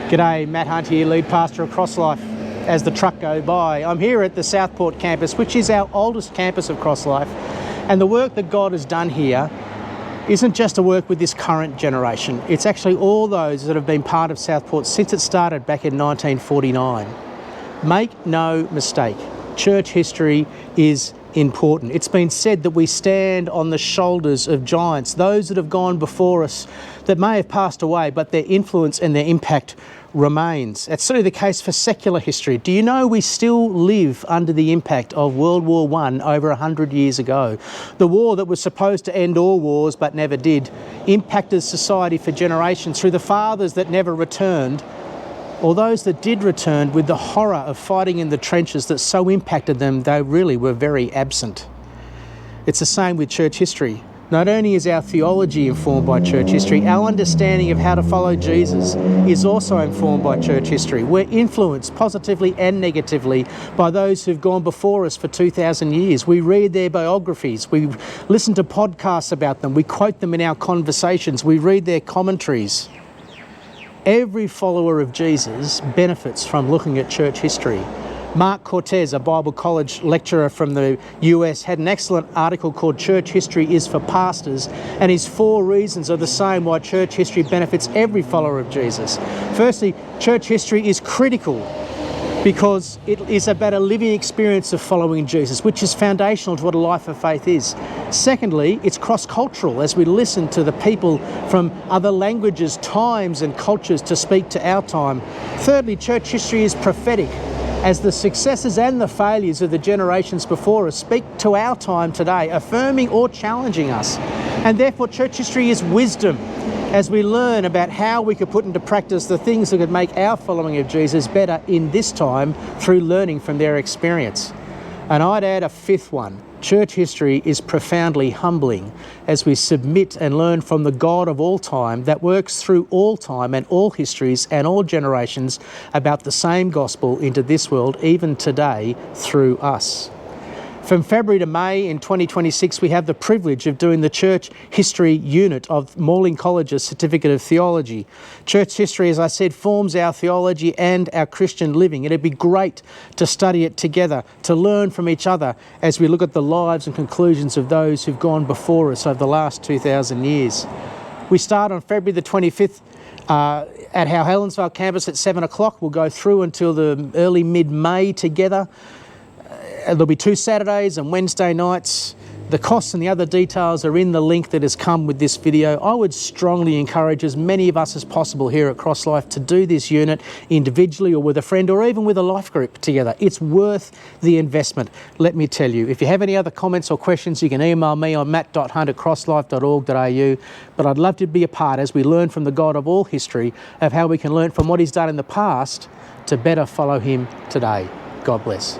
G'day, Matt Hunt here, lead pastor of CrossLife. As the truck goes by, I'm here at the Southport campus, which is our oldest campus of CrossLife, and the work that God has done here isn't just a work with this current generation. It's actually all those that have been part of Southport since it started back in 1949. Make no mistake, church history is important. It's been said that we stand on the shoulders of giants, those that have gone before us that may have passed away, but their influence and their impact remains. It's certainly the case for secular history. Do you know we still live under the impact of World War I over 100 years ago? The war that was supposed to end all wars but never did impacted society for generations through the fathers that never returned, or those that did return with the horror of fighting in the trenches that so impacted them they really were very absent. It's the same with church history. Not only is our theology informed by church history, our understanding of how to follow Jesus is also informed by church history. We're influenced positively and negatively by those who've gone before us for 2,000 years. We read their biographies, we listen to podcasts about them, we quote them in our conversations, we read their commentaries. Every follower of Jesus benefits from looking at church history. Mark Cortez, a Bible college lecturer from the US, had an excellent article called Church History is for Pastors, and his 4 reasons are the same why church history benefits every follower of Jesus. Firstly, church history is critical because it is about a living experience of following Jesus, which is foundational to what a life of faith is. Secondly, it's cross-cultural as we listen to the people from other languages, times and cultures to speak to our time. Thirdly, church history is prophetic, as the successes and the failures of the generations before us speak to our time today, affirming or challenging us. And therefore, church history is wisdom, as we learn about how we could put into practice the things that could make our following of Jesus better in this time through learning from their experience. And I'd add a 5th one. Church history is profoundly humbling as we submit and learn from the God of all time that works through all time and all histories and all generations about the same gospel into this world, even today, through us. From February to May in 2026, we have the privilege of doing the Church History Unit of Morling College's Certificate of Theology. Church history, as I said, forms our theology and our Christian living. It'd be great to study it together, to learn from each other as we look at the lives and conclusions of those who've gone before us over the last 2,000 years. We start on February the 25th at our Helensvale campus at 7 o'clock. We'll go through until the early mid-May together. There'll be 2 Saturdays and Wednesday nights. The costs and the other details are in the link that has come with this video. I would strongly encourage as many of us as possible here at CrossLife to do this unit individually or with a friend or even with a life group together. It's worth the investment, let me tell you. If you have any other comments or questions, you can email me on matt.hunt@crosslife.org.au. But I'd love to be a part as we learn from the God of all history of how we can learn from what He's done in the past to better follow Him today. God bless.